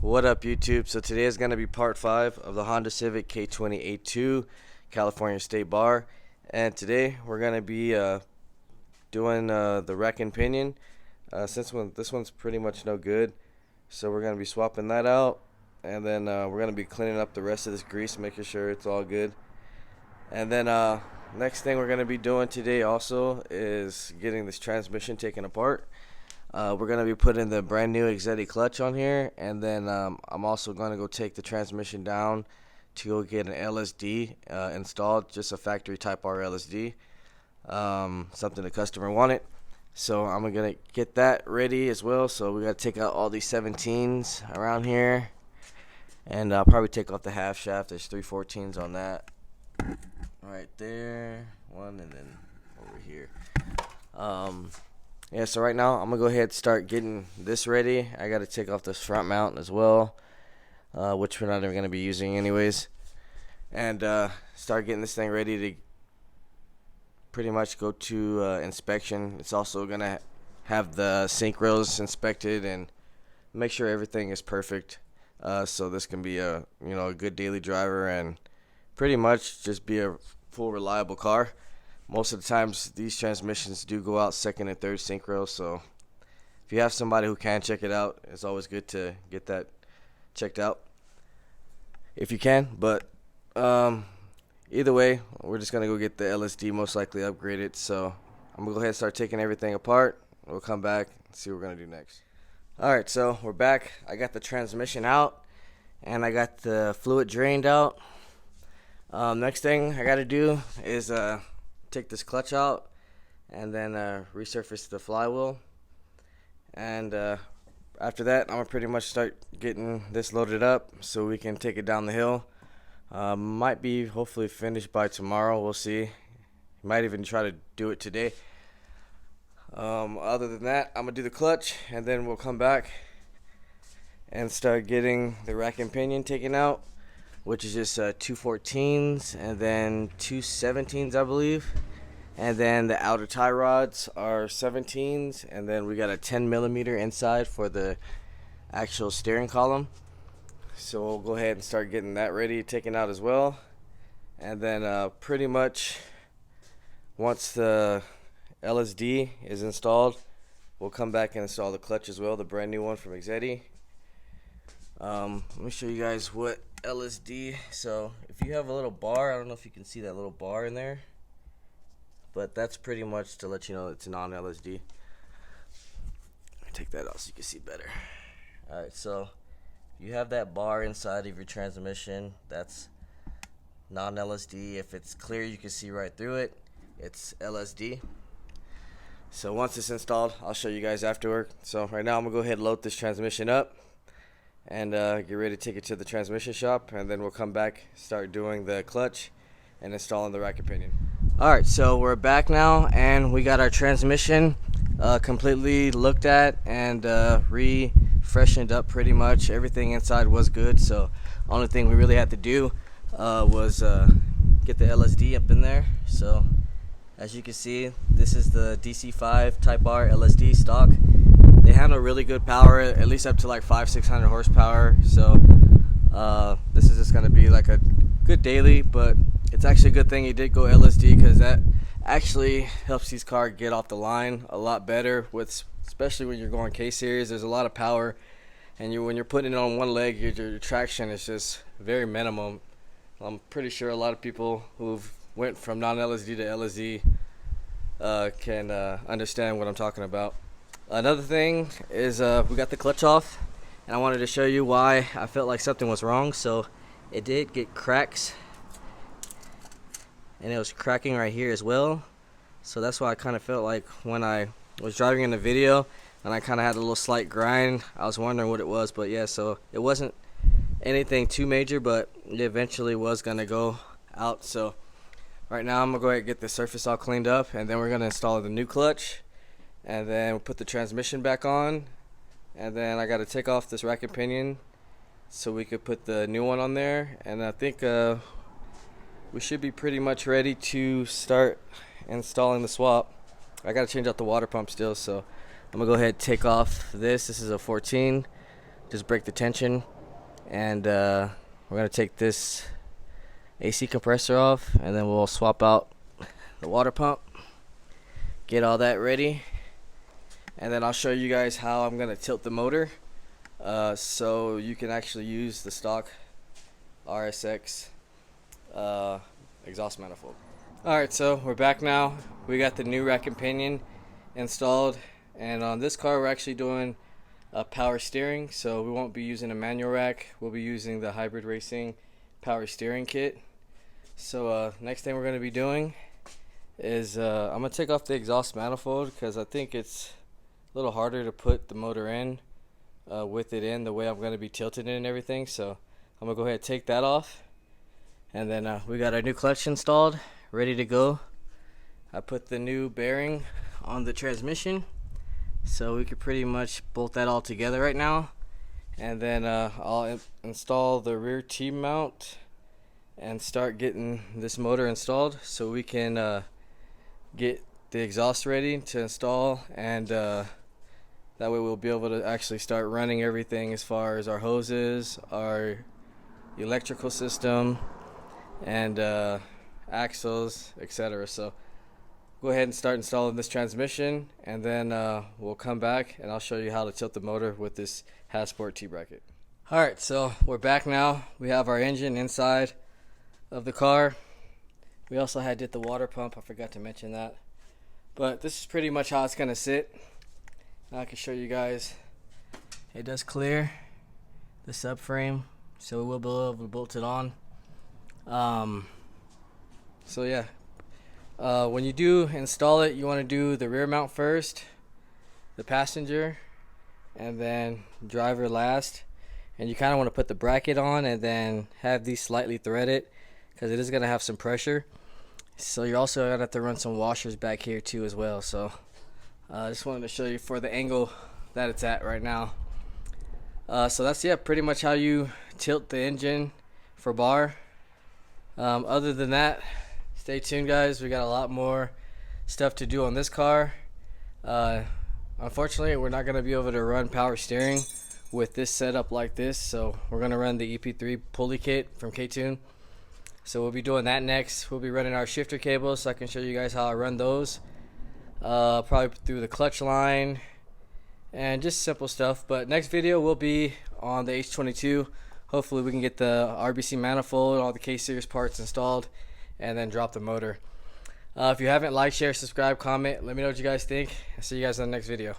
What up, YouTube? So today is going to be part 5 of the Honda Civic k20a2 California State Bar, and today we're going to be doing the rack and pinion. Since this one's pretty much no good, so we're going to be swapping that out, and then we're going to be cleaning up the rest of this grease, making sure it's all good. And then next thing we're going to be doing today also is getting this transmission taken apart. We're going to be putting the brand new k20a2 clutch on here, and then I'm also going to go take the transmission down to go get an LSD installed, just a factory type R LSD, something the customer wanted. So I'm going to get that ready as well. So we got to take out all these 17s around here, and I'll probably take off the half shaft. There's 3 14s on that right there, one, and then over here. Yeah, so right now I'm gonna go ahead and start getting this ready. I gotta take off this front mount as well, which we're not even gonna be using anyways, and start getting this thing ready to pretty much go to inspection. It's also gonna have the sink rails inspected and make sure everything is perfect, so this can be a a good daily driver and pretty much just be a full reliable car. Most of the times these transmissions do go out second and third sink rails, so if you have somebody who can check it out, it's always good to get that checked out if you can. But either way, we're just gonna go get the LSD most likely upgraded. So I'm gonna go ahead and start taking everything apart. We'll come back and see what we're gonna do next. Alright, so we're back. I got the transmission out and I got the fluid drained out. Next thing I gotta do is take this clutch out and then resurface the flywheel, and after that I'm gonna pretty much start getting this loaded up so we can take it down the hill. Might be hopefully finished by tomorrow, we'll see. Might even try to do it today. Other than that, I'm gonna do the clutch and then we'll come back and start getting the rack and pinion taken out, which is just 2 14s and then 2 17s, I believe. And then the outer tie rods are 17s, and then we got a 10mm inside for the actual steering column. So we'll go ahead and start getting that ready, taken out as well. And then pretty much once the LSD is installed, we'll come back and install the clutch as well, the brand new one from k20a2. Let me show you guys what LSD. So if you have a little bar, I don't know if you can see that little bar in there, but that's pretty much to let you know it's non-LSD. Let me take that off so you can see better. Alright, so you have that bar inside of your transmission, that's non-LSD. If it's clear, you can see right through it, it's LSD. So once it's installed, I'll show you guys afterward. So right now I'm gonna go ahead and load this transmission up and get ready to take it to the transmission shop, and then we'll come back, start doing the clutch and installing the rack and pinion. Alright, so we're back now and we got our transmission completely looked at and refreshened up. Pretty much everything inside was good, so only thing we really had to do was get the LSD up in there. So as you can see, this is the DC5 Type R LSD stock. They handle really good power, at least up to like 500-600 horsepower. So this is just going to be like a good daily, but it's actually a good thing he did go LSD, because that actually helps these cars get off the line a lot better, with especially when you're going K series. There's a lot of power, and when you're putting it on one leg, your traction is just very minimum. I'm pretty sure a lot of people who've went from non-LSD to LSD can understand what I'm talking about. Another thing is we got the clutch off, and I wanted to show you why I felt like something was wrong. So it did get cracks, and it was cracking right here as well. So that's why I kind of felt like when I was driving in the video and I kind of had a little slight grind, I was wondering what it was. But yeah, so it wasn't anything too major, but it eventually was gonna go out. So right now I'm gonna go ahead and get the surface all cleaned up, and then we're gonna install the new clutch, and then we'll put the transmission back on, and then I got to take off this rack and pinion so we could put the new one on there. And I think we should be pretty much ready to start installing the swap. I got to change out the water pump still, so I'm gonna go ahead and take off this. This is a 14 just break the tension, and we're gonna take this AC compressor off, and then we'll swap out the water pump, get all that ready, and then I'll show you guys how I'm gonna tilt the motor so you can actually use the stock RSX exhaust manifold. Alright, so we're back now. We got the new rack and pinion installed, and on this car we're actually doing a power steering, so we won't be using a manual rack. We'll be using the Hybrid Racing power steering kit. So next thing we're going to be doing is I'm going to take off the exhaust manifold, because I think it's a little harder to put the motor in with it in the way I'm going to be tilting it and everything. So I'm going to go ahead and take that off, and then we got our new clutch installed, ready to go. I put the new bearing on the transmission, so we could pretty much bolt that all together right now. And then I'll install the rear T-mount and start getting this motor installed, so we can get the exhaust ready to install, and that way we'll be able to actually start running everything as far as our hoses, our electrical system, and axles, etc. So go ahead and start installing this transmission, and then we'll come back and I'll show you how to tilt the motor with this Hasport T-bracket. Alright, so we're back now. We have our engine inside of the car. We also had did the water pump, I forgot to mention that. But this is pretty much how it's going to sit. Now I can show you guys. It does clear the subframe, so we'll be able to bolt it on. So yeah, when you do install it, you want to do the rear mount first, the passenger, and then driver last. And you kind of want to put the bracket on and then have these slightly threaded, because it is going to have some pressure. So you're also going to have to run some washers back here too as well. So I just wanted to show you for the angle that it's at right now. So that's, yeah, pretty much how you tilt the engine for bar. Other than that, stay tuned, guys. We got a lot more stuff to do on this car. Unfortunately, we're not going to be able to run power steering with this setup like this, so we're going to run the EP3 pulley kit from K20a2. So we'll be doing that next. We'll be running our shifter cables, so I can show you guys how I run those. Probably through the clutch line and just simple stuff. But next video will be on the H22. Hopefully we can get the RBC manifold and all the K-series parts installed, and then drop the motor. If you haven't, like, share, subscribe, comment, let me know what you guys think. I'll see you guys in the next video.